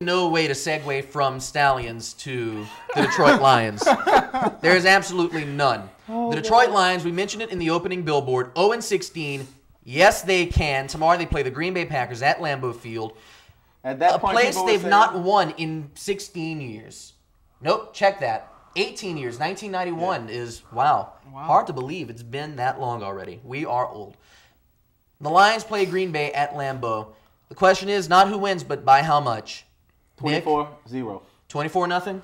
no way to segue from Stallions to the Detroit Lions. There is absolutely none. The Detroit Lions, we mentioned it in the opening billboard, 0-16. Yes, they can. Tomorrow they play the Green Bay Packers at Lambeau Field. At that a point, place they've not won in 16 years. Nope, check that. 18 years, 1991 is, wow, hard to believe. It's been that long already. We are old. The Lions play Green Bay at Lambeau. The question is not who wins, but by how much? 24-0. 24-0?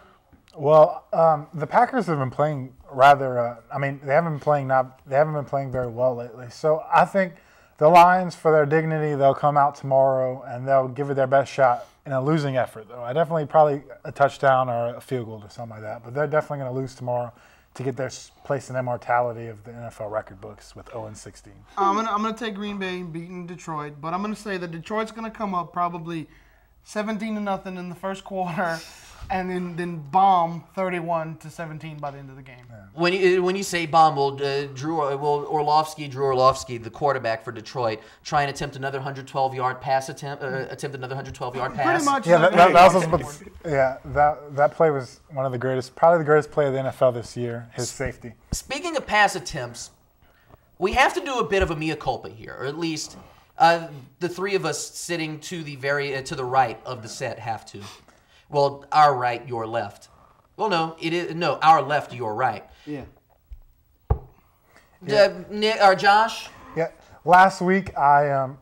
Well, the Packers have been playing rather. They haven't been playing very well lately. So I think the Lions, for their dignity, they'll come out tomorrow and they'll give it their best shot in a losing effort. Though I definitely probably a touchdown or a field goal or something like that. But they're definitely going to lose tomorrow to get their place in immortality of the NFL record books with 0-16. I'm gonna take Green Bay beating Detroit, but I'm gonna say that Detroit's gonna come up probably 17-0 in the first quarter, and then bomb 31-17 by the end of the game. Yeah. When you say bomb, Drew Orlovsky, the quarterback for Detroit, try and attempt another 112-yard pass another 112-yard pass. Pretty much. Yeah, that play was one of the greatest, probably the greatest play of the NFL this year. His safety. Speaking of pass attempts, we have to do a bit of a mea culpa here, or at least the three of us sitting to the right of the set have to. Well, our right, your left. Well, no, our left, your right. Yeah. Nick or Josh? Yeah. Last week, I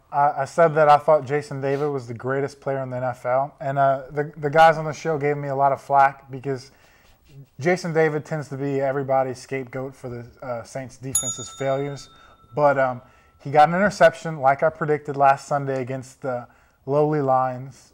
said that I thought Jason David was the greatest player in the NFL, and the guys on the show gave me a lot of flack because Jason David tends to be everybody's scapegoat for the Saints' defense's failures, but he got an interception like I predicted last Sunday against the lowly Lions.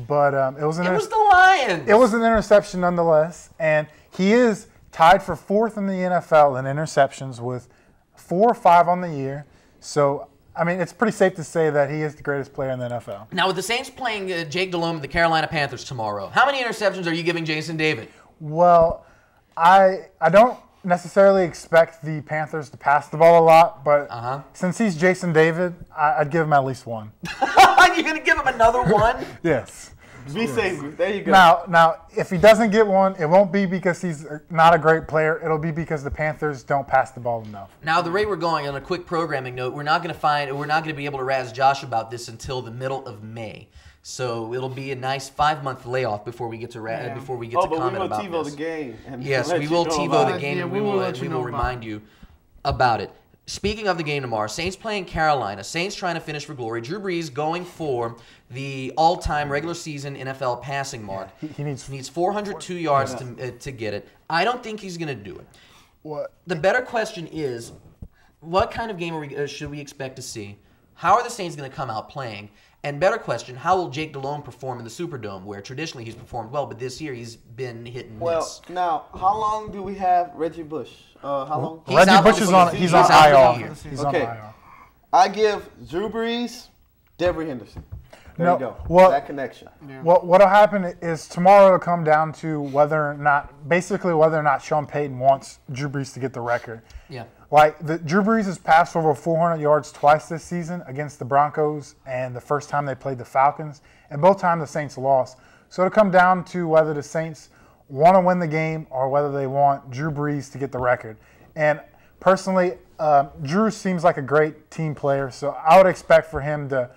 But it was the Lions. It was an interception nonetheless, and he is tied for fourth in the NFL in interceptions with 4 or 5 on the year. So, it's pretty safe to say that he is the greatest player in the NFL. Now, with the Saints playing Jake Delhomme and the Carolina Panthers tomorrow, how many interceptions are you giving Jason David? Well, I don't necessarily expect the Panthers to pass the ball a lot, but since he's Jason David, I'd give him at least one. You're going to give him another one? Yes. Be safe. There you go. Now, if he doesn't get one, it won't be because he's not a great player. It'll be because the Panthers don't pass the ball enough. Now, the rate we're going, on a quick programming note, we're not going to be able to razz Josh about this until the middle of May. So it'll be a nice 5-month layoff before we get to comment about this. Oh, but we will TiVo the game. Yes, we will TiVo the game, and we will remind you about it. Speaking of the game tomorrow, Saints playing Carolina. Saints trying to finish for glory. Drew Brees going for the all-time regular season NFL passing mark. He needs 402 yards to get it. I don't think he's going to do it. What? The better question is, what kind of game should we expect to see? How are the Saints going to come out playing? And better question, how will Jake Delhomme perform in the Superdome, where traditionally he's performed well, but this year he's been hit and miss? Well, now, how long do we have Reggie Bush? How long? Reggie Bush is on. He's on IR. Okay. I give Drew Brees, Devery Henderson. There you go. Well, that connection. Yeah. Well, what'll happen is tomorrow it'll come down to whether or not Sean Payton wants Drew Brees to get the record. Yeah. Drew Brees has passed over 400 yards twice this season against the Broncos and the first time they played the Falcons, and both times the Saints lost. So it'll come down to whether the Saints want to win the game or whether they want Drew Brees to get the record. And personally, Drew seems like a great team player, so I would expect for him to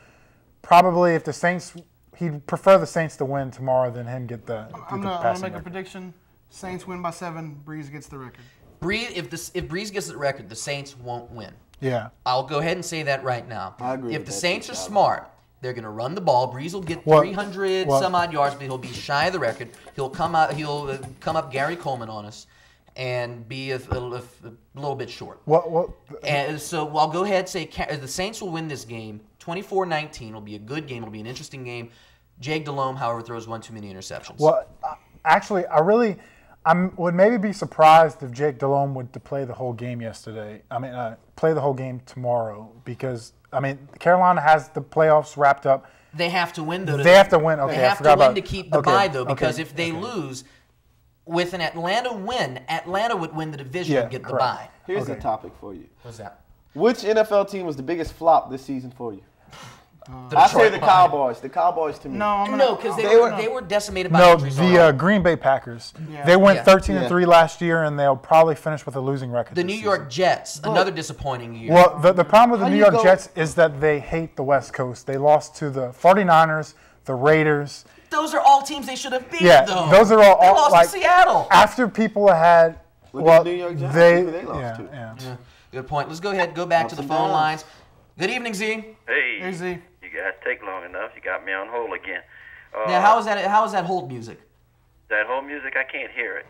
probably, if the Saints, he'd prefer the Saints to win tomorrow than him get the I'm going to make a prediction. Saints win by 7. Brees gets the record. If Brees gets the record, the Saints won't win. Yeah. I'll go ahead and say that right now. I agree. If the Saints are smart, they're going to run the ball. Brees will get 300 some odd yards, but he'll be shy of the record. He'll come up Gary Coleman on us and be a little bit short. And so I'll go ahead and say the Saints will win this game 24-19. It'll be a good game. It'll be an interesting game. Jake Delhomme, however, throws one too many interceptions. Well, actually, I would maybe be surprised if Jake Delhomme would to play the whole game yesterday. Play the whole game tomorrow because, Carolina has the playoffs wrapped up. They have to win, though. They have to win. Okay, they have to win to keep the bye, though, because if they lose, with an Atlanta win, Atlanta would win the division and get the bye. Here's a topic for you. What's that? Which NFL team was the biggest flop this season for you? I say the Cowboys. The Cowboys to me. No, because they were decimated by No, injuries. the Green Bay Packers. Yeah. They went Yeah. 13-3 last year, and they'll probably finish with a losing record. The this New York season. Jets, another disappointing year. Well, the problem with the How New you York go- Jets is that they hate the West Coast. They lost to the 49ers, the Raiders. Those are all teams they should have beat, Yeah, though. those are all They lost like to Seattle. after people had. Look Well, at the New York Giants. they Who they lost yeah, to. yeah. Yeah, good point. Let's go ahead and go back to the and phone downs. lines. Good evening, Z. Hey, Easy. you guys take long enough. You got me on hold again. Now, how is that hold music? That whole music, I can't hear it.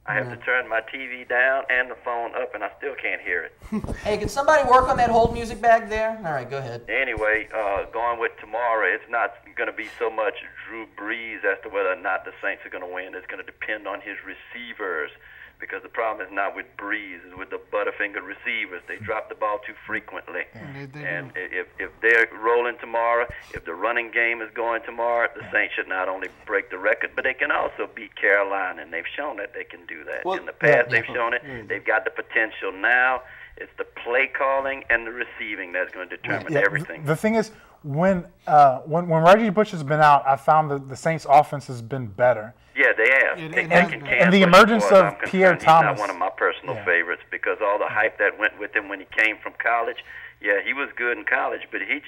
I have to turn my TV down and the phone up, and I still can't hear it. Hey, can somebody work on that hold music back there? All right, go ahead. Anyway, going with tomorrow, it's not going to be so much Drew Brees as to whether or not the Saints are going to win. It's going to depend on his receivers. Because the problem is not with Brees, it's with the butterfinger receivers. They drop the ball too frequently. And if they're rolling tomorrow, if the running game is going tomorrow, the Saints should not only break the record, but they can also beat Carolina, and they've shown that they can do that. Well, In the past, they've shown it. They've got the potential now. It's the play calling and the receiving that's going to determine everything. The thing is, when Reggie Bush has been out, I found that the Saints' offense has been better. Yeah, they have. It They has can been. cancel And the it, emergence as far as of I'm concerned. Pierre He's Thomas. not one of my personal Yeah. favorites because all the hype that went with him when he came from college. Yeah, he was good in college, but he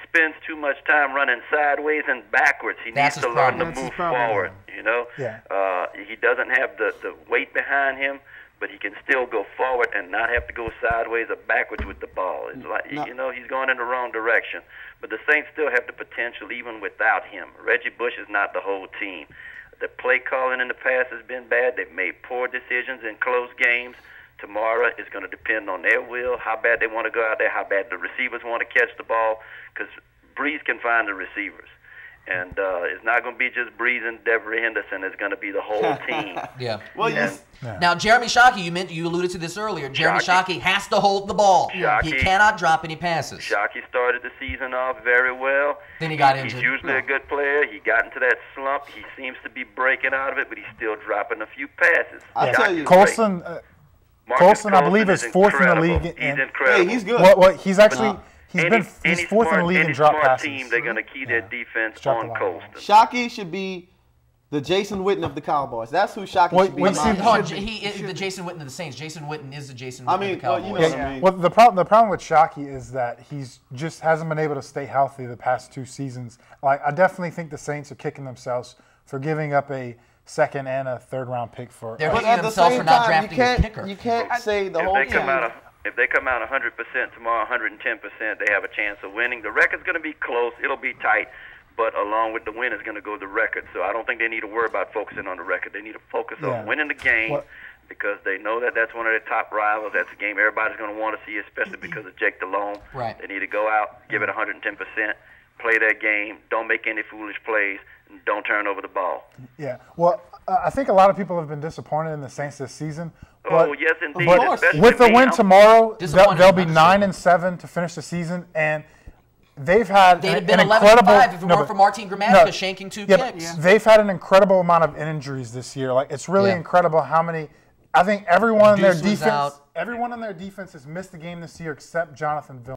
spends too much time running sideways and backwards. He That's needs to his learn problem. to That's his move problem. forward. You know, Yeah. he doesn't have the weight behind him, but he can still go forward and not have to go sideways or backwards with the ball. It's like he's going in the wrong direction. But the Saints still have the potential even without him. Reggie Bush is not the whole team. The play calling in the past has been bad. They've made poor decisions in close games. Tomorrow is going to depend on their will, how bad they want to go out there, how bad the receivers want to catch the ball, because Brees can find the receivers. And it's not going to be just Brees and Devery Henderson. It's going to be the whole team. Yeah. Well, Now, Jeremy Shockey, you alluded to this earlier. Jeremy Shockey has to hold the ball. He cannot drop any passes. Shockey started the season off very well. Then he got He's injured. usually a good player. He got into that slump. He seems to be breaking out of it, but he's still dropping a few passes. I'll tell you. Colson, Marcus I believe, is fourth in the incredible. league. He's incredible. Hey, he's good. Well, he's actually he's fourth in the league in drop smart passes. team, they're going to key their defense Drop on the line. Colston. Shockey should be the Jason Witten of the Cowboys. That's who Shockey should be. wait, in my see, opinion. He is the Jason Witten of the Saints. Jason Witten is the Jason Witten I mean, of the well, Cowboys. you know what I mean. Well, the problem with Shockey is that he's just hasn't been able to stay healthy the past two seasons. Like, I definitely think the Saints are kicking themselves for giving up a second and a third round pick for. They're But kicking at the themselves same for not time, drafting a kicker. you can't say the If whole they team. come out if they come out 100% tomorrow, 110%, they have a chance of winning. The record's going to be close. It'll be tight. But along with the win is going to go the record. So I don't think they need to worry about focusing on the record. They need to focus on winning the game because they know that that's one of their top rivals. That's a game everybody's going to want to see, especially because of Jake Delhomme. Right. They need to go out, give it 110%, play their game, don't make any foolish plays, and don't turn over the ball. Yeah. Well, I think a lot of people have been disappointed in the Saints this season. Oh, yes, indeed. But especially with the me. win tomorrow, Disappointed, they'll be understood. 9-7 to finish the season, and they've had They'd have an been 11-5 incredible. if it weren't for Martin Gramatica shanking two but kicks. they've had an incredible amount of injuries this year. Like, it's really incredible how many. I think everyone in their Deuce was defense, out. everyone in their defense has missed the game this year except Jonathan Vilma.